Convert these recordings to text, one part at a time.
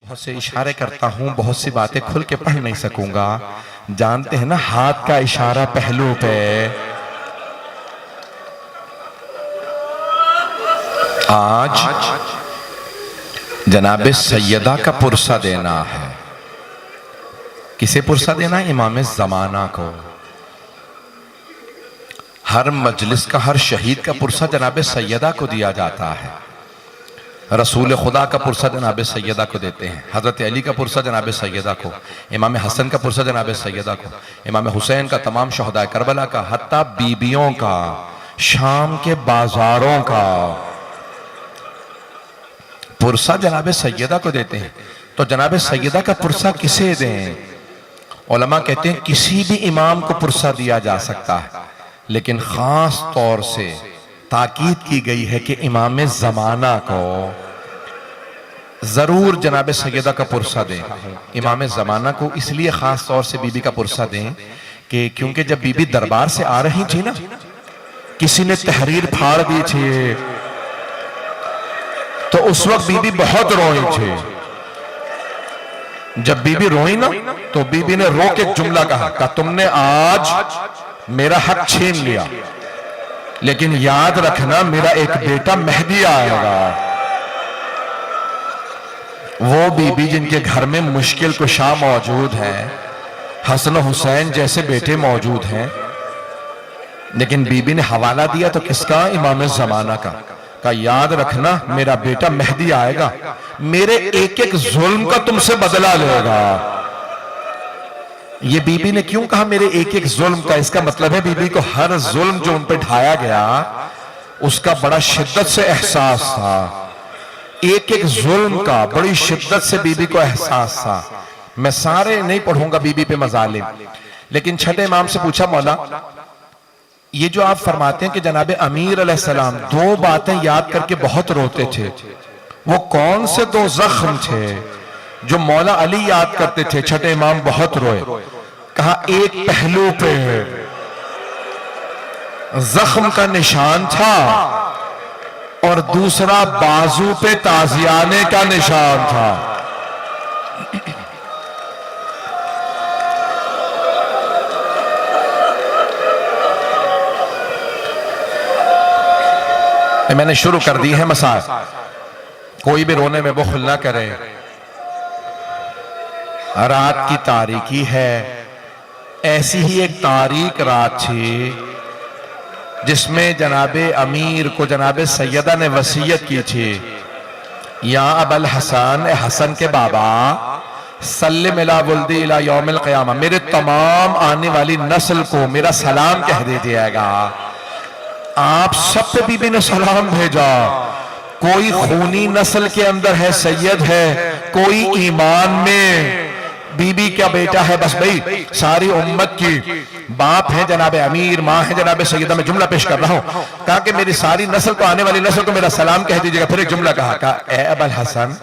बहुत से इशारे करता हूँ, बहुत सी बातें खुल के पढ़ नहीं सकूंगा। जानते हैं ना, हाथ का इशारा पहलू पे। आज जनाबे सैयदा का पुरसा देना है। किसे पुरसा देना है? इमाम ज़माना को। हर मजलिस का, हर शहीद का पुरसा जनाबे सैयदा को दिया जाता है। रसूल खुदा का पुरसा जनाब सैयदा को देते हैं, हज़रत अली का पुरसा जनाब सैयदा को, इमाम हसन का पुरसा जनाब सैयदा को, इमाम हुसैन का, तमाम शहदा करबला का, हत्ता बीबियों का, शाम के बाजारों का पुरसा जनाब सैयदा को देते हैं। तो जनाब सैयदा का पुरसा किसे दें? उलमा कहते हैं किसी भी इमाम को पुरसा दिया जा सकता है, लेकिन खास तौर से ताकीद की गई है कि इमाम ज़माना को जरूर जनाब सैयदा का पुरसा दें। इमाम ज़माना को इसलिए खास तौर से बीबी का पुरसा दें कि क्योंकि जब बीबी दरबार से आ रही थी ना, किसी ने तहरीर फाड़ दी थी, तो उस वक्त बीबी बहुत रोई थी। जब बीबी रोई ना, तो बीबी ने रो के एक जुमला कहा, तुमने आज मेरा हक छीन लिया, लेकिन याद रखना मेरा एक बेटा मेहदी आएगा। वो बीबी जिनके घर में मुश्किल कुशा मौजूद है, हसन हुसैन जैसे बेटे मौजूद हैं, लेकिन बीबी ने हवाला दिया तो किसका? इमाम ज़माना का याद रखना मेरा बेटा मेहदी आएगा, मेरे एक एक जुल्म का तुमसे बदला लेगा। ये बीबी ने क्यों कहा मेरे एक एक जुल्म का? इसका मतलब है बीबी को हर जुल्म जो उन पे ढाया गया उसका बड़ा शिद्दत से एहसास था। एक एक जुल्म का बड़ी शिद्दत से बीबी को एहसास था। मैं सारे नहीं पढ़ूंगा बीबी पे मजालिम, लेकिन छठे इमाम से पूछा, मौला ये जो आप फरमाते हैं कि जनाबे अमीर अलैहिस्सलाम दो बातें याद करके बहुत रोते थे, वो कौन से दो जख्म थे जो मौला अली याद करते थे? छठे इमाम बहुत रोए। कहा एक पहलू पे जख्म का निशान था और दूसरा बाजू पे ताजियाने का निशान था। मैंने शुरू कर दी है मसाज, कोई भी रोने में बुखल ना करे। रात की तारीकी है, ऐसी ही एक तारीक रात थी जिसमें जनाबे अमीर को जनाबे सैयदा ने वसीयत की थी, या अबल हसन, हसन के बाबा, सल्लिम इला वुल्दी इला यौमिल क़ियामा, मेरे तमाम आने वाली नस्ल को मेरा सलाम कह दीजिएगा। आप सब पे बीबी ने सलाम भेजा। कोई खूनी नस्ल के अंदर है, सैयद है, कोई ईमान में बीबी का बेटा है, बस भाई सारी उम्मत की बाप है जनाबे अमीर, माँ है जनाबे सैयदा। मैं जुमला पेश कर रहा हूँ, कहा कि मेरी सारी नस्ल को, आने वाली नस्ल को मेरा सलाम कह दीजिएगा। फिर एक जुमला कहा, ए अबल हसन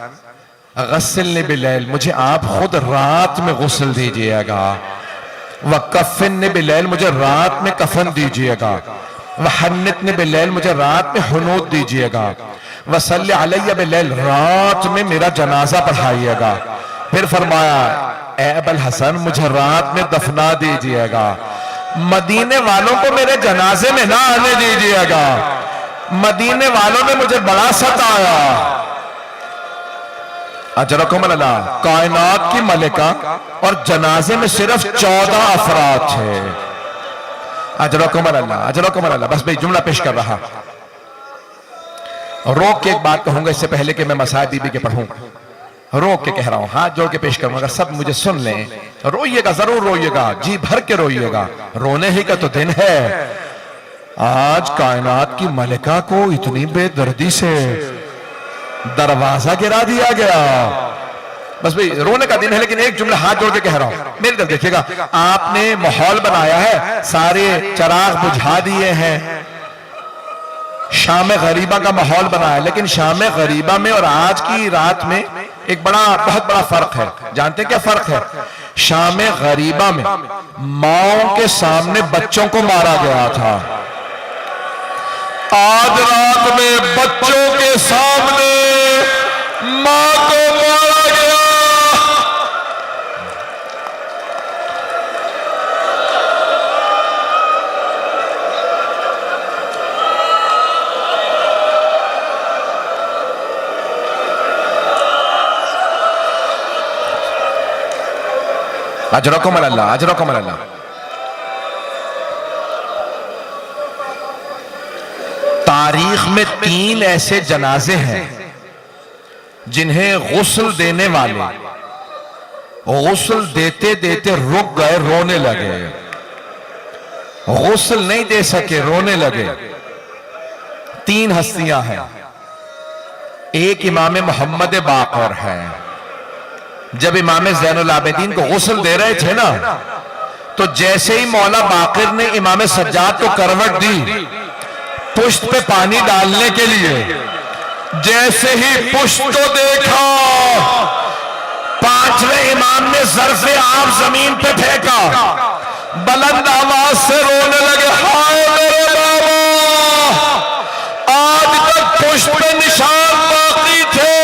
गस्सिलनी बिलैल, मुझे आप खुद रात में गुस्ल दीजिएगा। व कफ़िन बिलैल, मुझे रात में कफन दीजिएगा। व हन्नितनी बिलैल, मुझे रात में हुनूत दीजिएगा। व सल्ली अलैया बिलैल, रात में मेरा जनाजा पढ़ाइएगा। फिर फरमाया, ए अबल हसन मुझे रात में दफना दीजिएगा, मदीने वालों को मेरे जनाजे में ना आने दीजिएगा, मदीने वालों ने मुझे बड़ा सताया। अजरकुम अल्लाह, कायनात की मलिका और जनाजे में सिर्फ 14 अफराद थे। अजरकुम अल्लाह, अजरकुम अल्लाह। बस भाई जुमला पेश कर रहा, रोक के एक बात कहूंगा इससे पहले कि मैं मसाइब बीबी के पढ़ूं। रोक के कह रहा हूं, हाथ जोड़ के पेश करूंगा, सब मुझे सुन लें। रोइएगा, जरूर रोइएगा, जी भर के रोइएगा, रोने ही का तो दिन है। आज कायनात की मलिका को इतनी बेदर्दी से दरवाजा गिरा दिया गया। बस भाई रोने का दिन है, लेकिन एक जुमला हाथ जोड़ के कह रहा हूं, मेरी तरफ देखिएगा। आपने माहौल बनाया है, सारे चराग बुझा दिए हैं, शाम गरीबा का माहौल बनाया, लेकिन शाम गरीबा में और आज की रात में एक बहुत बड़ा फर्क है। जानते क्या फर्क है? शाम गरीबा में माओं के सामने बच्चों को मारा गया था, आज रात में बच्चों के सामने मां को मारा गया। अजरकुम अल्लाह, अजरकुम अल्लाह। तारीख में 3 ऐसे जनाजे हैं जिन्हें गुस्ल देने वाले गुस्ल देते देते रुक गए, रोने लगे, गुस्ल नहीं दे सके, रोने लगे। 3 हस्तियां हैं। एक इमाम मोहम्मद बाक़र है। जब इमाम ज़ैनुल आबिदीन को गुस्ल दे रहे थे ना, तो जैसे ही मौला बाक़िर ने इमाम सज्जाद को करवट दी पुश्त पे पानी डालने के लिए, जैसे ही पुश्त को देखा, 5वें इमाम ने ज़र्फ़े आब जमीन पे फेंका, बुलंद आवाज से रोने लगे, हाय मेरे बाबा, आज तक पुश्त पे निशान बाकी थे,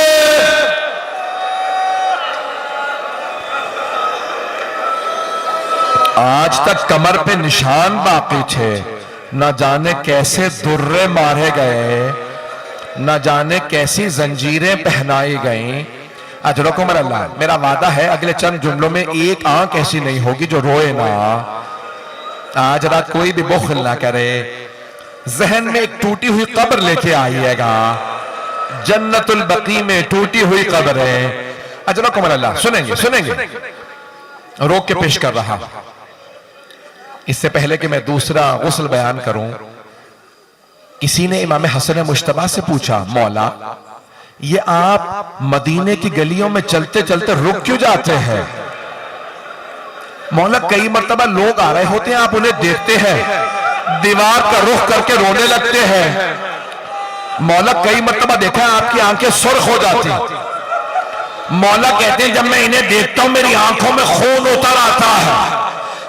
आज तक कमर पे निशान बाकी थे। न जाने कैसे दुर्रे मारे गए, न जाने कैसी जंजीरें पहनाई गईं। अजरकुम अल्लाह, मेरा वादा है अगले चंद जुमलों में एक आंख ऐसी नहीं होगी जो रोए ना। आज रात कोई भी बुखल ना करे। जहन में एक टूटी हुई कब्र लेके आइएगा, जन्नतुल बकी में टूटी हुई कब्र है। अजरकुम अल्लाह, सुनेंगे सुनेंगे, रोक के पेश कर रहा। इससे पहले कि मैं दूसरा गुस्ल बयान करूं, किसी ने इमाम हसन मुश्तबा से पूछा, मौला ये आप मदीने की गलियों में चलते चलते रुक क्यों जाते हैं? मौला कई मर्तबा लोग आ रहे होते हैं, आप उन्हें देखते हैं, दीवार का रुख करके रोने लगते हैं। मौला कई मर्तबा देखा है आपकी आंखें सुर्ख हो जाती। मौला कहते हैं जब मैं इन्हें देखता हूं मेरी आंखों में खून उतर आता है।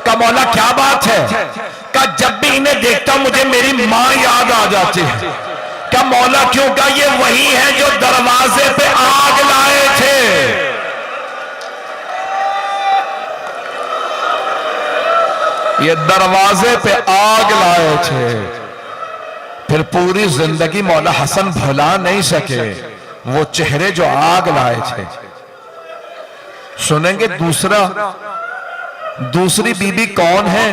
का मौला क्या बात है? का जब भी इन्हें देखता हूं मुझे मेरी मां याद आ जाती है। क्या मौला क्यों? का ये वही है जो दरवाजे पे आग लाए थे। ये दरवाजे पे आग लाए थे, फिर पूरी जिंदगी मौला हसन भुला नहीं सके वो चेहरे जो आग लाए थे। सुनेंगे दूसरी बीबी कौन है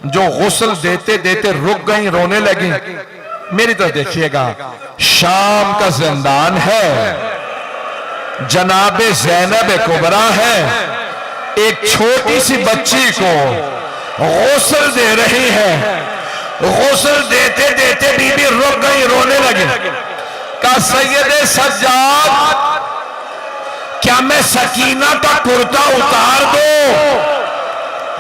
जो गुस्ल देते देते रुक गई, रोने लगी। मेरी तरफ देखिएगा, शाम का जिंदान है, जनाबे ज़ैनब कुबरा है, एक छोटी सी बच्ची को गुस्ल दे रही है। गुस्ल देते देते बीबी रुक गई, रोने लगी। का सैयदे सज्जाद, क्या मैं सकीना का कुर्ता उतार दो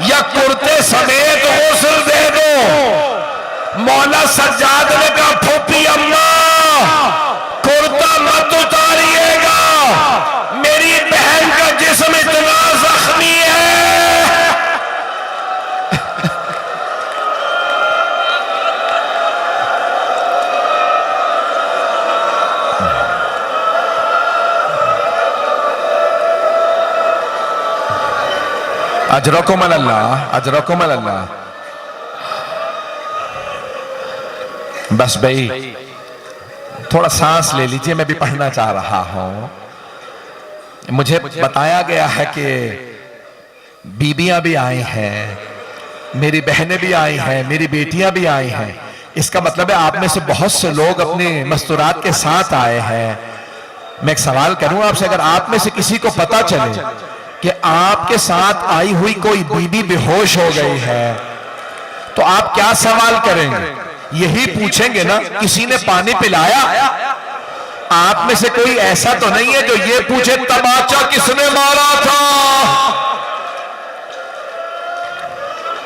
या कुर्ते समेत गुस्ल दे दो? मौला सज्जाद ने कहा, फूफी अम्मा कुर्ता मत उतारिएगा, मेरी बहन का जिस्म इतना जख्मी है। अजरकुम अल्लाह, अजरकुम अल्लाह। बस भाई थोड़ा सांस ले लीजिए, मैं भी पढ़ना चाह रहा हूं। मुझे बताया गया है कि बीबियां भी आई हैं, मेरी बहनें भी आई हैं, मेरी बेटियां भी आई हैं। इसका मतलब है आप में से बहुत से लोग अपने मस्तूरात के साथ आए हैं। मैं एक सवाल करूं आपसे, अगर आप में से किसी को पता चले कि आपके साथ आई हुई कोई बीबी बेहोश हो गई है, तो आप क्या सवाल करेंगे? यही पूछेंगे ना, किसी ने पानी पिलाया? आप में से कोई ऐसा तो नहीं है जो ये पूछे तमाचा किसने मारा था?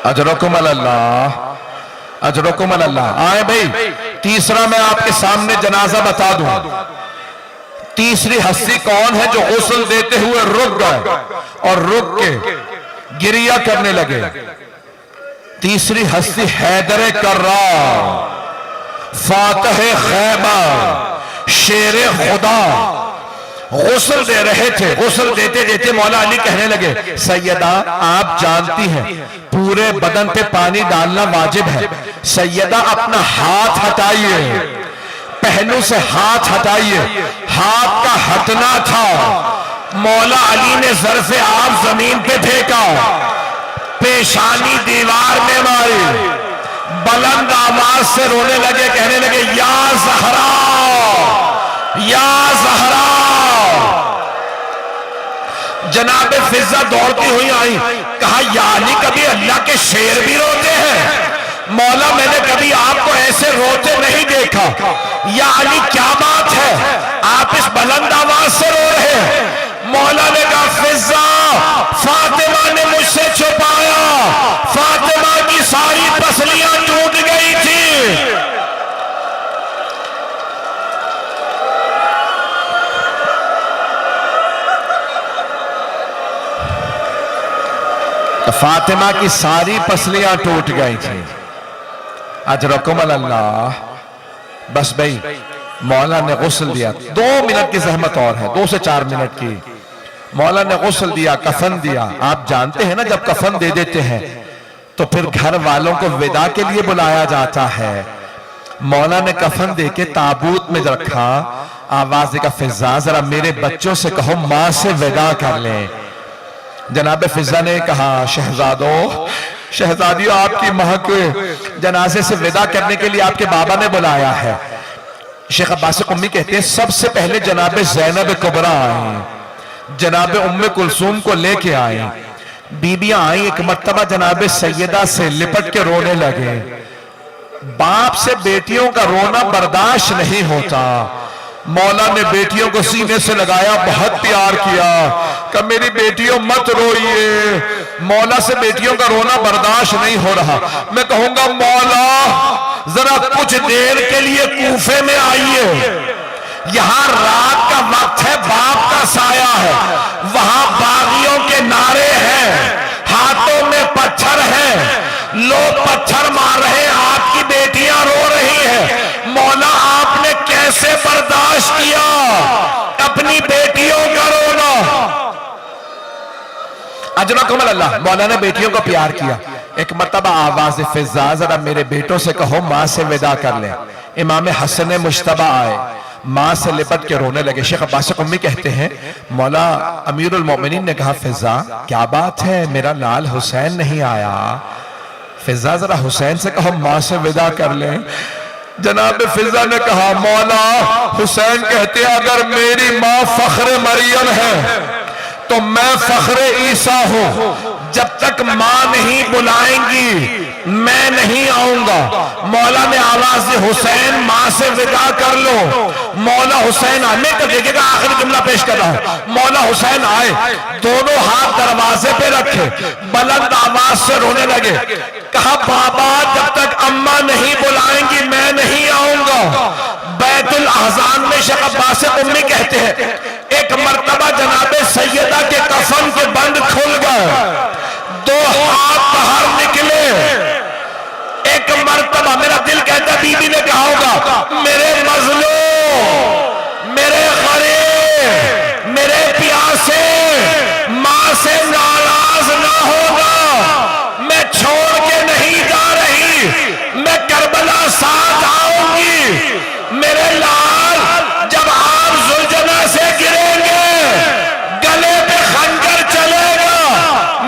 अजरकुम अल्लाह, अजरकुम अल्लाह। आए भाई, तीसरा मैं आपके सामने जनाजा बता दूं। तीसरी हस्ती कौन है जो गुस्ल देते हुए रुक गए और रुक के गिरिया करने लगे? तीसरी हस्ती हैदर कर्रार, फातह खैबर, शेर खुदा गुस्ल दे रहे थे। गुस्ल देते देते मौला अली कहने लगे, सैयदा आप जानती हैं पूरे बदन पे पानी डालना वाजिब है। सैयदा अपना हाथ हटाइए, पहलू से हाथ हटाइए। हाथ का हटना था, मौला अली ने सर से आप जमीन पे फेंका, पेशानी दीवार में मारी, बुलंद आवाज से रोने लगे, कहने लगे या ज़हरा, या ज़हरा। जनाब फिजा दौड़ती हुई आई, कहा या अली कभी अल्लाह के शेर भी रोते हैं? मौला मैंने कभी आपको ऐसे रोते नहीं देखा। या अली क्या बात है, आप इस बुलंद आवाज से रो रहे हैं? मौला ने कहा फिजा, फातिमा ने मुझसे छुपाया, फातिमा की सारी पसलियां टूट गई थी। फातिमा की सारी पसलियां टूट गई थी। अजरकुम अल्लाह। बस भाई मौला ने गुस्ल दिया, 2 मिनट की जहमत और है, 2 से 4 मिनट की। मौला ने गुस्ल दिया, कफन दिया। आप जानते हैं ना जब कफन दे देते हैं तो फिर घर वालों को विदा के लिए बुलाया जाता है। मौला ने कफन दे के ताबूत में रखा, आवाज देगा फिजा जरा मेरे बच्चों से कहो मां से विदा कर लें। जनाब फिजा ने कहा शहजादों, शहजादियों आपकी मां के जनाजे से विदा करने के लिए आपके बाबा ने बुलाया है। शेख अब्बास कुम्मी कहते हैं सबसे पहले जनाब ज़ैनब कुबरा आई, जनाब उम्मे कुलसूम को लेके आए। बीबियां आई, एक मर्तबा जनाब सैयदा से लिपट के रोने लगे। बाप से बेटियों का रोना बर्दाश्त नहीं होता। मौला ने बेटियों को सीने से लगाया, बहुत प्यार किया, कि मेरी बेटियों मत रोइए। मौला से बेटियों का रोना बर्दाश्त नहीं हो रहा। मैं कहूंगा मौला जरा कुछ देर के लिए कूफे में आइए, यहां रात का वक्त है, बाप का साया है, वहां बागियों के नारे हैं, हाथों में पत्थर हैं, लोग पत्थर मार रहे हैं, आपकी बेटियां रो रही हैं। मौला आपने कैसे बर्दाश्त किया अपनी बेटियों का रोना? अजरकुम अल्लाह। मौला ने बेटियों को प्यार किया। एक मर्तबा आवाज फिजा जरा मेरे बेटों से कहो मां से विदा कर ले। इमाम हसन मुश्तबा आए, मां से लिपट के रोने लगे। शेख अब्बास कुम्मी कहते हैं मौला अमीरुल मोमिनीन ने कहा फिजा क्या बात है, मेरा लाल हुसैन नहीं आया? फिजा जरा हुसैन से कहो मां से विदा कर ले। जनाब फिजा ने कहा मौला हुसैन कहते हैं अगर मेरी मां फख्र मरियम है तो मैं फख्र ईसा हूं, जब तक मां नहीं बुलाएंगी मैं नहीं आऊंगा। मौला ने आवाज दी हुसैन मां से विदा कर लो। मौला हुसैन आने का देखेगा, आखिरी जुमला पेश कर रहा हूं। मौला हुसैन आए, दोनों हाथ दरवाजे पे रखे, बुलंद आवाज से रोने लगे। कहा बाबा जब तक अम्मा नहीं बुलाएंगी मैं नहीं आऊंगा। बैतुल अहज़ान में शेख अब्बास कुम्मी कहते हैं एक मर्तबा जनाबे सैयदा के कफन के बंद खुल गए, 2 हाथ बाहर निकले। एक मर्तबा मेरा दिल कहता बीबी ने कहा होगा मेरे मजलूम, मेरे गरीब, मेरे प्यासे, मां से नाराज ना होगा, मैं छोड़ के नहीं जा रही, मैं करबला साथ आऊंगी। मेरे लाल जब आप जुल्जना से गिरेंगे गले पे खंजर चलेगा,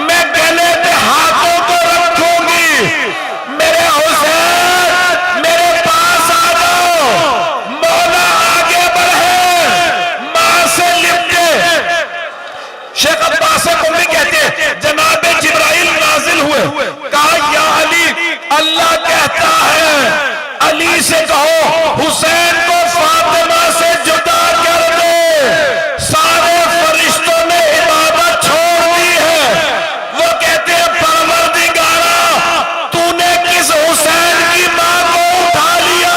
मैं गले पे हाथों को रखूंगी। मेरे हुसैन मेरे पास आ जाओ। मौला आगे बढ़े, मां से लिपटे। शेख अब्बास कुम्मी कहते हैं जनाब जिब्राइल नाजिल हुए, कहा या अली अल्लाह कहता है अली से कहो हुसैन को फातिमा से जुदा कर दे। सारे फरिश्तों ने इबादत छोड़ दी है। वो कहते हैं परवरदिगारा तूने किस हुसैन की मां को उठा लिया?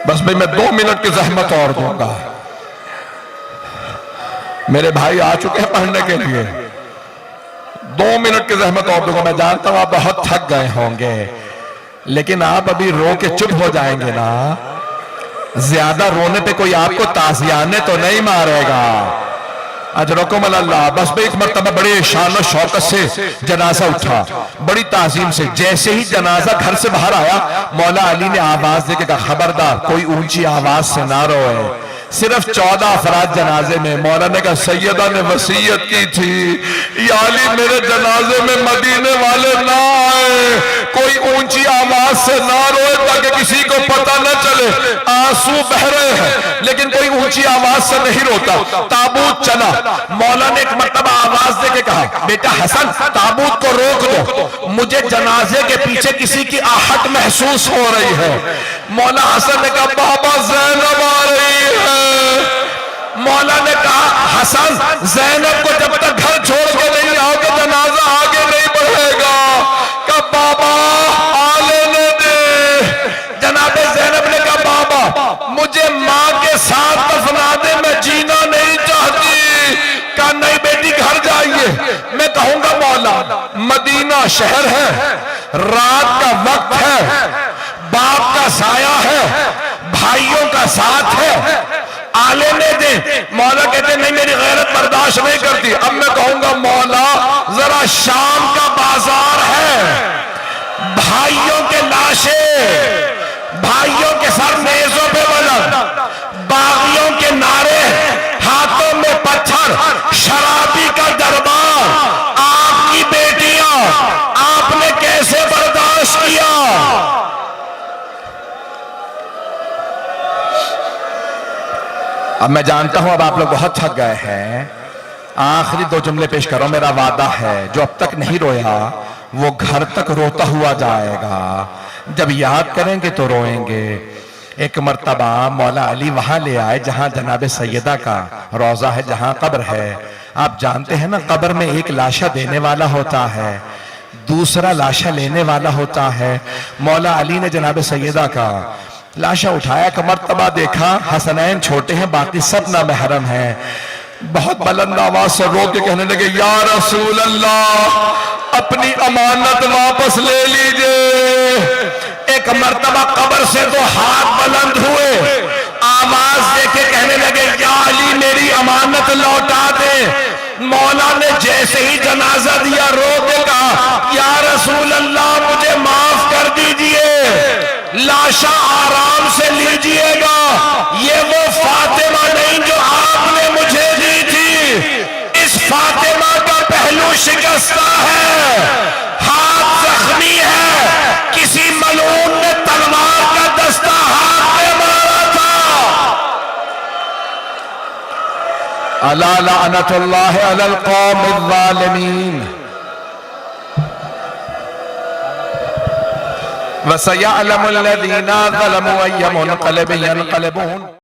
बस भाई मैं 2 मिनट की जहमत और दूंगा। मेरे भाई आ चुके हैं पढ़ने के लिए, 2 मिनट की जहमत और दूंगा। मैं जानता हूं आप बहुत थक गए होंगे, लेकिन आप अभी रो के चुप हो जाएंगे ना ज्यादा रोने पे कोई आपको ताजियाने तो नहीं मारेगा। अजरकुम अल्लाह। बस भाई एक मरतबा बड़े शान और शौकत से जनाजा उठा, बड़ी ताजीम से। जैसे ही जनाजा घर से बाहर आया, मौला अली ने आवाज देके कहा, खबरदार कोई ऊंची आवाज से ना रोए। सिर्फ 14 अफराद जनाजे में। मौला ने कहा, सैयदा ने वसीयत की थी, या अली मेरे जनाजे में मदीने वाले ना आए, कोई ऊंची आवाज से ना रोए ताकि किसी को पता न चले आंसू बह रहे हैं, लेकिन कोई ऊंची आवाज से नहीं रोता। ताबूत चला, मौला ने एक मरतबा आवाज देके कहा, बेटा हसन ताबूत को रोक दो, मुझे जनाजे के पीछे किसी की आहट महसूस हो रही है। मौला हसन ने कहा, बाबा ज़ैनब आ रही है। मौला ने कहा, हसन ज़ैनब को जब तक घर छोड़ के नहीं आओगे जनाजा आगे नहीं बढ़ेगा। कहा बाबा आ लेने दे। जनाबे ज़ैनब ने कहा, बाबा मुझे माँ के साथ दफना दे, मैं जीना नहीं चाहती। कहा नहीं बेटी घर जाइए। मैं कहूंगा मौला मदीना शहर है, रात का वक्त है, बाप का साया है, भाइयों का साथ है, आले ने दे। मौला कहते नहीं मेरी गैरत बर्दाश्त नहीं करती। अब मैं कहूंगा मौला जरा शाम का बाजार है, भाइयों के लाशें, भाइयों के सर मेजों पे वजन, बागियों के नारे, हाथों में पत्थर, शराबी का दरबार, आपकी बेटियां, आपने कैसे बर्दाश्त किया। अब मैं जानता हूं अब आप लोग बहुत थक गए हैं। आखिरी 2 जुमले पेश करो। मेरा वादा है जो अब तक नहीं रोया वो घर तक रोता हुआ जाएगा। जब याद करेंगे तो रोएंगे। एक मर्तबा मौला अली वहां ले आए जहां जनाबे सैयदा का रोजा है, जहां कब्र है। आप जानते हैं ना, कब्र में एक लाशा देने वाला होता है, दूसरा लाशा लेने वाला होता है। मौला अली ने जनाबे सैयदा का लाशा उठाया, का मर्तबा देखा, हसनैन छोटे हैं, बाकी सब ना महरम हैं। बहुत बुलंद आवाज से रो के कहने लगे, या रसूल अल्लाह अपनी अमानत वापस ले लीजिए। एक मर्तबा कब्र से तो हाथ बुलंद हुए, आवाज देके कहने लगे, या अली मेरी अमानत लौटा दे। मौला ने जैसे ही जनाजा दिया रो के कहा, या रसूल अल्लाह मुझे माफ कर दीजिए, लाशा आराम से लीजिएगा, ये वो फातिमा नहीं जो आपने मुझे दी थी। इस फातिमा का पहलू शिकस्ता है, हाथ जख्मी है, किसी मलून ने तलवार का दस्ता हाथ में मारा था। अला लअनतुल्लाहि अलल कौमिज़ ज़ालिमीन वसयअलमुल लज़ीना ज़लमू अय्य मुनक़लिबिन यनक़लिबून।